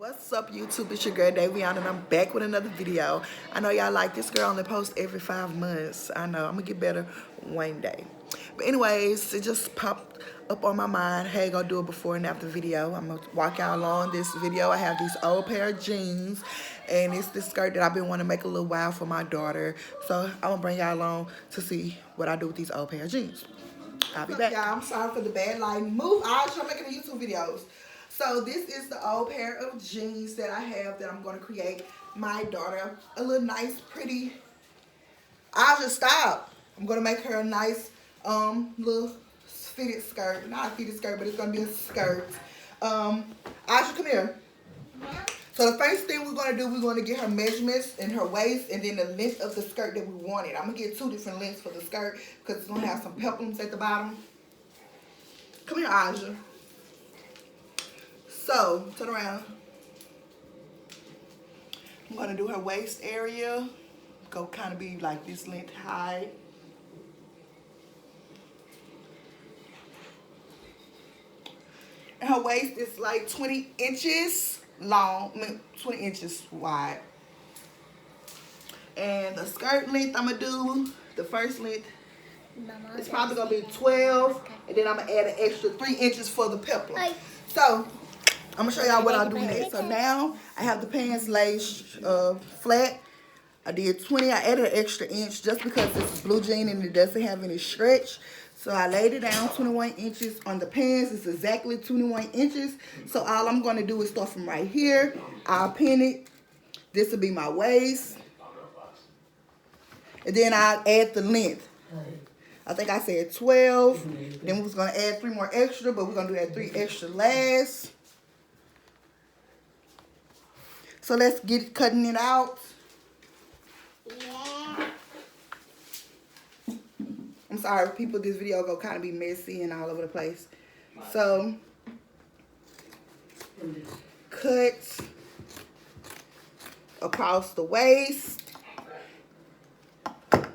What's up, YouTube? It's your girl Davion, and I'm back with another video. I know y'all like this girl only posts every 5 months. I know I'm gonna get better one day. But anyways, it just popped up on my mind. Hey, gonna do a before and after video. I'm gonna walk y'all along this video. I have these old pair of jeans, and it's this skirt that I've been wanting to make a little while for my daughter. So I'm gonna bring y'all along to see what I do with these old pair of jeans. I'll be back. Y'all, I'm sorry for the bad lighting. Move out, I'm making the YouTube videos. So this is the old pair of jeans that I have that I'm going to create my daughter a little nice, pretty. I'll just stop. I'm going to make her a nice little fitted skirt. Not a fitted skirt, but it's going to be a skirt. Aisha, come here. So the first thing we're going to do, we're going to get her measurements in her waist and then the length of the skirt that we wanted. I'm going to get 2 different lengths for the skirt because it's going to have some peplums at the bottom. Come here, Aisha. So, turn around. I'm going to do her waist area. Go kind of be like this length high. And her waist is like 20 inches long, 20 inches wide. And the skirt length I'm going to do, the first length, it's probably going to be 12. And then I'm going to add an extra 3 inches for the peplum. So, I'm going to show y'all what I do next. So now I have the pants laced flat. I did 20. I added an extra inch just because this is blue jean and it doesn't have any stretch. So I laid it down 21 inches on the pants. It's exactly 21 inches. So all I'm going to do is start from right here. I'll pin it. This will be my waist. And then I'll add the length. I think I said 12. Then we was going to add 3 more extra, but we're going to do that 3 extra last. So let's get cutting it out. Yeah. I'm sorry, people, this video go kind of be messy and all over the place. So, cut across the waist. And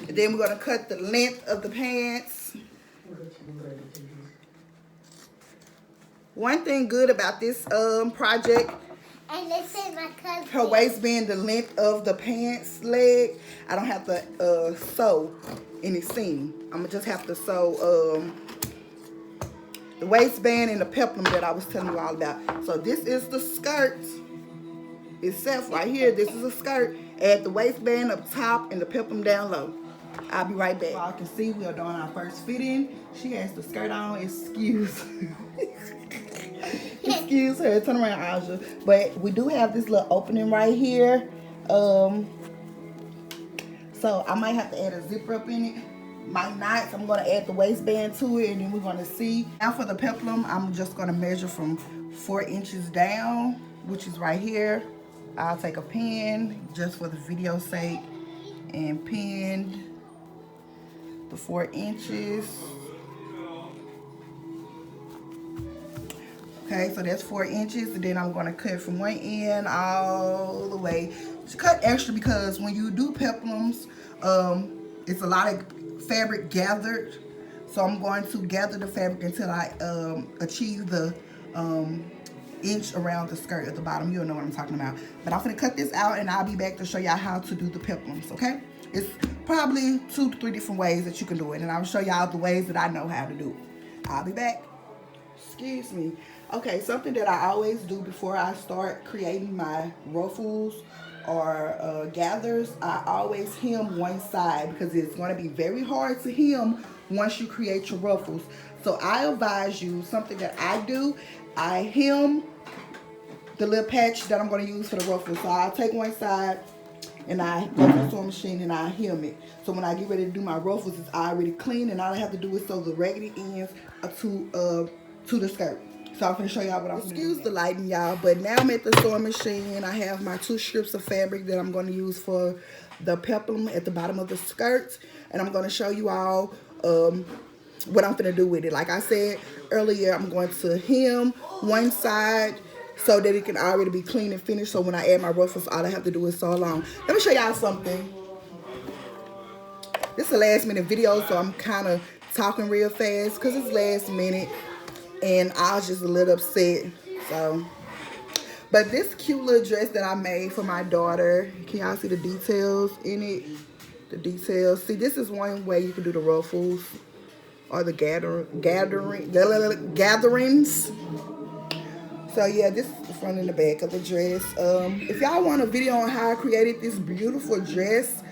then we're going to cut the length of the pants. One thing good about this project, her waist being the length of the pants leg, I don't have to sew any seam. I'm going to just have to sew the waistband and the peplum that I was telling you all about. So this is the skirt itself right here. This is a skirt. Add the waistband up top and the peplum down low. I'll be right back. Y'all can see we are doing our first fitting. She has the skirt on. Excuse Excuse her. Turn around, Aja. But we do have this little opening right here. So I might have to add a zipper up in it. Might not. So I'm going to add the waistband to it, and then we're going to see. Now for the peplum, I'm just going to measure from 4 inches down, which is right here. I'll take a pen just for the video's sake and pin the 4 inches. Okay, so that's 4 inches, and then I'm going to cut from one end all the way. Just cut extra because when you do peplums, it's a lot of fabric gathered. So I'm going to gather the fabric until I achieve the inch around the skirt at the bottom. You'll know what I'm talking about. But I'm going to cut this out, and I'll be back to show y'all how to do the peplums, okay? It's probably 2 to 3 different ways that you can do it, and I'll show y'all the ways that I know how to do it. I'll be back. Excuse me. Okay, something that I always do before I start creating my ruffles or gathers, I always hem one side because it's going to be very hard to hem once you create your ruffles. So I advise you, something that I do, I hem the little patch that I'm going to use for the ruffles. So I'll take one side and I go to the sewing machine and I hem it. So when I get ready to do my ruffles, it's already clean, and all I have to do is sew the raggedy ends to the skirt. So I'm going to show y'all what I'm going to do. Excuse the lighting, y'all, but now I'm at the sewing machine. I have my 2 strips of fabric that I'm going to use for the peplum at the bottom of the skirt. And I'm going to show you all what I'm going to do with it. Like I said earlier, I'm going to hem one side so that it can already be clean and finished. So when I add my ruffles, all I have to do is sew along. Let me show y'all something. This is a last minute video, so I'm kind of talking real fast because it's last minute. And I was just a little upset. So, but this cute little dress that I made for my daughter, can y'all see the details in it? The details. See, this is one way you can do the ruffles or the gatherings. So yeah, this is the front and the back of the dress. If y'all want a video on how I created this beautiful dress,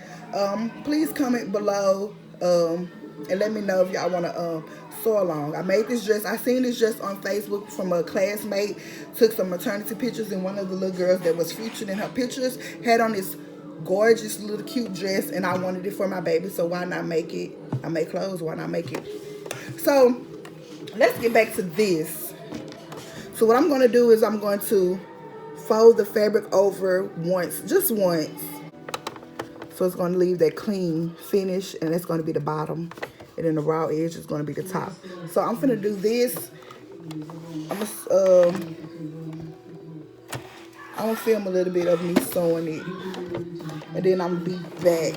please comment below and let me know if y'all want to sew along. I made this dress. I seen this dress on Facebook from a classmate. Took some maternity pictures, and one of the little girls that was featured in her pictures had on this gorgeous little cute dress, and I wanted it for my baby, so why not make it? I make clothes, why not make it? So let's get back to this. So what I'm going to do is I'm going to fold the fabric over once, just once. So it's going to leave that clean finish, and it's going to be the bottom. And then the raw edge is going to be the top. So I'm going to do this. I'm going to film a little bit of me sewing it. And then I'm going to be back.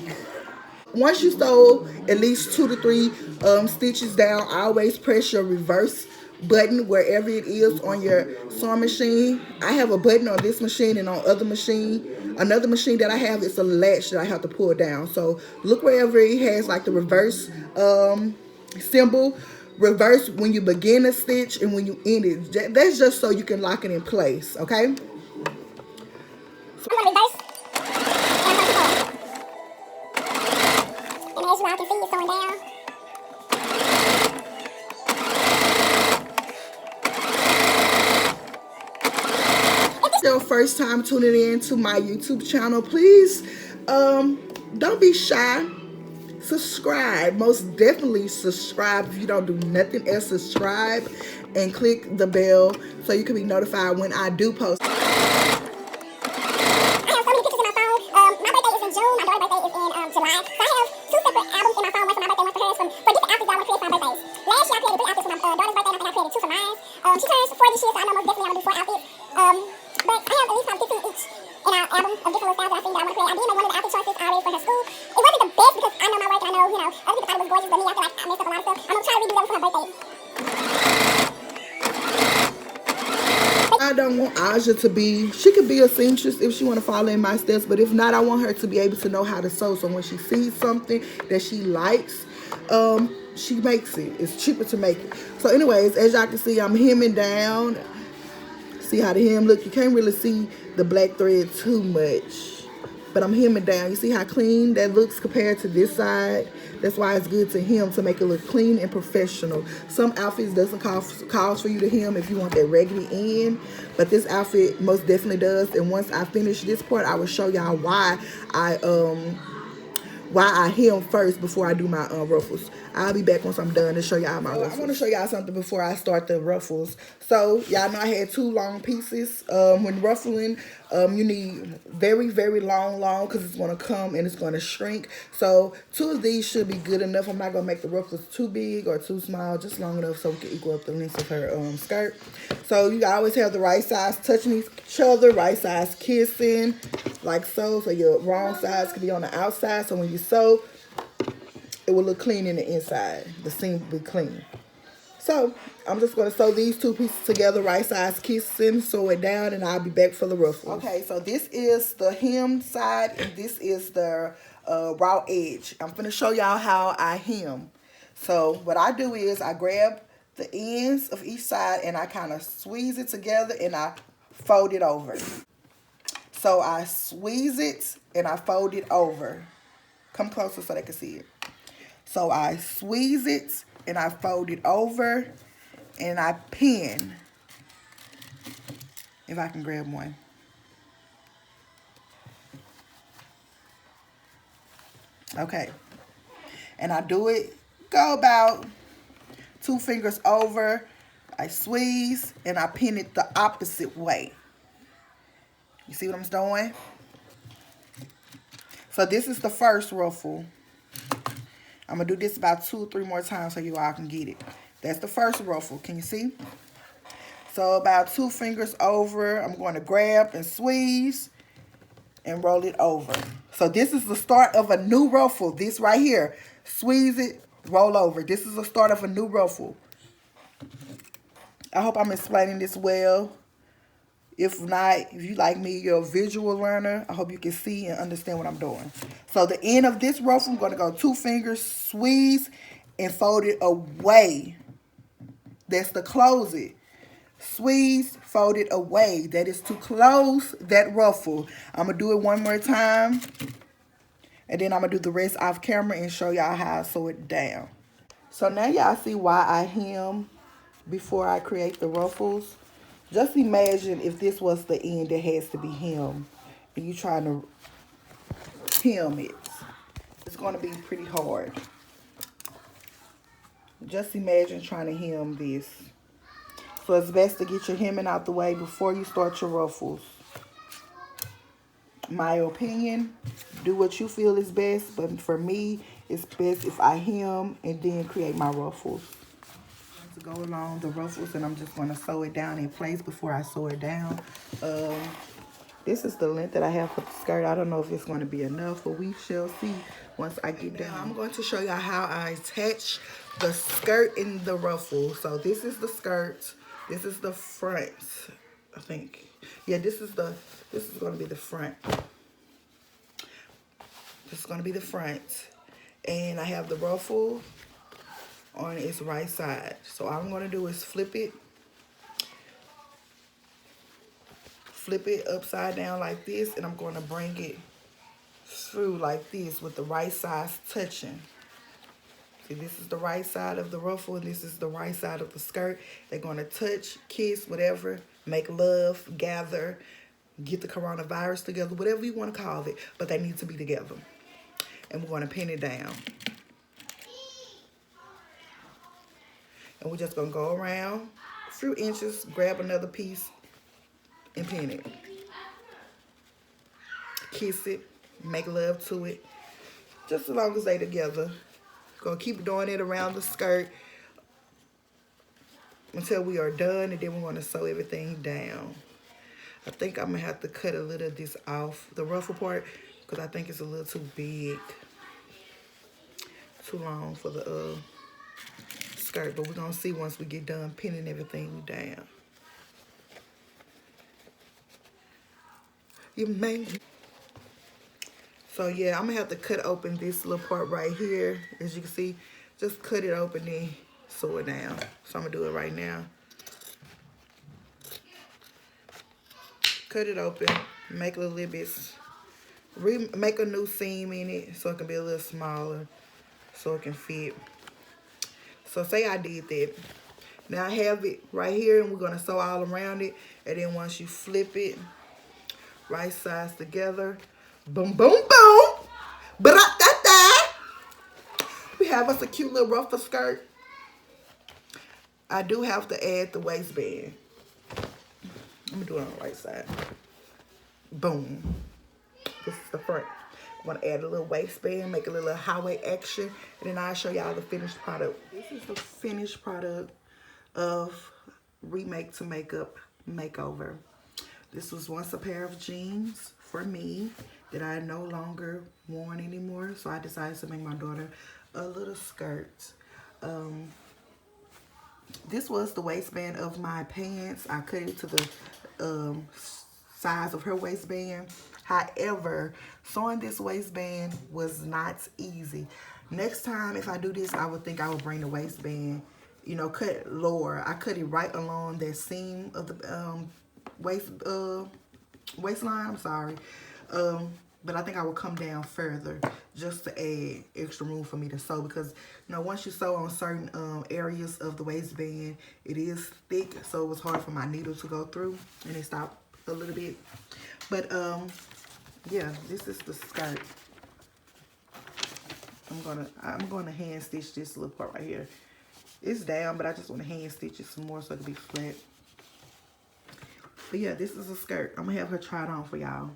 Once you sew at least 2 to 3 stitches down, always press your reverse button wherever it is on your sewing machine. I have a button on this machine, and on other machine, another machine that I have, it's a latch that I have to pull down. So look wherever it has like the reverse symbol. Reverse when you begin a stitch and when you end it. That's just so you can lock it in place, okay? So I'm gonna reverse. And as you all can see, it's going down. Your first time tuning in to my YouTube channel, please don't be shy. Subscribe, most definitely subscribe. If you don't do nothing else, subscribe and click the bell so you can be notified when I do post. I have so many pictures in my phone. My birthday is in June, my daughter's birthday is in July. So I have 2 separate albums in my phone, one for my birthday, one for hers, for different outfits that I want to create for my birthdays. Last year I created 3 outfits for my daughter's birthday, and I think I created 2 for mine. She turns 4 this year, so I know most definitely I'm gonna do 4 outfits. But I have at least about 15 each in our album of different little styles that I think that I want to create. I did make one of the outfit choices already for her school. It wasn't the best because I know my work and I know, other people thought it was gorgeous, but me, I feel like I messed up a lot of stuff. I'm going to try to redo that for her birthday. I don't want Aja to be, she could be a seamstress if she want to follow in my steps, but if not, I want her to be able to know how to sew. So when she sees something that she likes, she makes it. It's cheaper to make it. So anyways, as y'all can see, I'm hemming down. See how the hem look? You can't really see the black thread too much, but I'm hemming down. You see how clean that looks compared to this side? That's why it's good to hem, to make it look clean and professional. Some outfits doesn't cause for you to hem if you want that raggedy end, but this outfit most definitely does. And once I finish this part, I will show y'all why I hem first before I do my ruffles. I'll be back once I'm done to show y'all my ruffles. I want to show y'all something before I start the ruffles. So y'all know I had 2 long pieces. When ruffling, you need very, very long because it's going to come and it's going to shrink. So 2 of these should be good enough. I'm not going to make the ruffles too big or too small, just long enough so we can equal up the length of her skirt. So you always have the right sides touching each other, right sides kissing, like so. So your wrong sides can be on the outside. So when you sew, it will look clean in the inside. The seam will be clean. So I'm just going to sew these 2 pieces together, right sides kissing, sew it down, and I'll be back for the ruffles. Okay, so this is the hem side, and this is the raw edge. I'm going to show y'all how I hem. So what I do is I grab the ends of each side, and I kind of squeeze it together, and I fold it over. So I squeeze it, and I fold it over. Come closer so they can see it. So I squeeze it, and I fold it over, and I pin, if I can grab one. Okay. And I do it, go about 2 fingers over. I squeeze, and I pin it the opposite way. You see what I'm doing? So this is the first ruffle. I'm going to do this about 2 or 3 more times so you all can get it. That's the first ruffle. Can you see? So about 2 fingers over, I'm going to grab and squeeze and roll it over. So this is the start of a new ruffle. This right here. Squeeze it, roll over. This is the start of a new ruffle. I hope I'm explaining this well. If not, if you like me, you're a visual learner, I hope you can see and understand what I'm doing. So the end of this ruffle, I'm going to go 2 fingers, squeeze, and fold it away. That's to close it. Squeeze, fold it away. That is to close that ruffle. I'm going to do it one more time. And then I'm going to do the rest off camera and show y'all how I sew it down. So now y'all see why I hem before I create the ruffles. Just imagine if this was the end that has to be hemmed. And you trying to hem it. It's going to be pretty hard. Just imagine trying to hem this. So it's best to get your hemming out the way before you start your ruffles. My opinion, do what you feel is best, but for me, it's best if I hem and then create my ruffles. To go along the ruffles, and I'm just going to sew it down in place before I sew it down. This is the length that I have for the skirt. I don't know if it's going to be enough, but we shall see once I get down. I'm going to show y'all how I attach the skirt and the ruffle. So this is the skirt. This is the front, I think. Yeah, this is going to be the front. This is going to be the front. And I have the ruffle on its right side. So all I'm going to do is flip it upside down like this, and I'm going to bring it through like this with the right sides touching. See, this is the right side of the ruffle, and this is the right side of the skirt. They're going to touch, kiss, whatever, make love, gather, get the coronavirus together, whatever you want to call it, but they need to be together. And we're going to pin it down. And we're just going to go around a few inches, grab another piece, and pin it. Kiss it, make love to it, just as long as they together. Gonna keep doing it around the skirt until we are done, and then we're gonna sew everything down. I think I'm gonna have to cut a little of this off, the ruffle part, because I think it's a little too big, too long for the skirt. But we're gonna see once we get done pinning everything down. You made. So yeah, I'm gonna have to cut open this little part right here. As you can see, just cut it open and sew it down. So I'm gonna do it right now. Cut it open, make a little bit, make a new seam in it so it can be a little smaller, so it can fit. So say I did that. Now I have it right here, and we're gonna sew all around it. And then once you flip it, right sides together, boom, boom, boom. We have us a cute little ruffle skirt. I do have to add the waistband. I'm gonna do it on the right side. Boom. This is the front. I'm gonna add a little waistband, make a little highway action, and then I'll show y'all the finished product. This is the finished product of Remake to Makeup Makeover. This was once a pair of jeans for me that I no longer worn anymore, so I decided to make my daughter a little skirt. This was the waistband of my pants. I cut it to the size of her waistband. However, sewing this waistband was not easy. Next time, if I do this, I would think I would bring the waistband, you know, cut it lower. I cut it right along that seam of the waistline. I'm sorry. But I think I will come down further just to add extra room for me to sew, because, you know, once you sew on certain areas of the waistband, it is thick, so it was hard for my needle to go through, and it stopped a little bit. But yeah, this is the skirt. I'm gonna hand stitch this little part right here. It's down, but I just want to hand stitch it some more so it can be flat. But yeah, this is a skirt. I'm gonna have her try it on for y'all.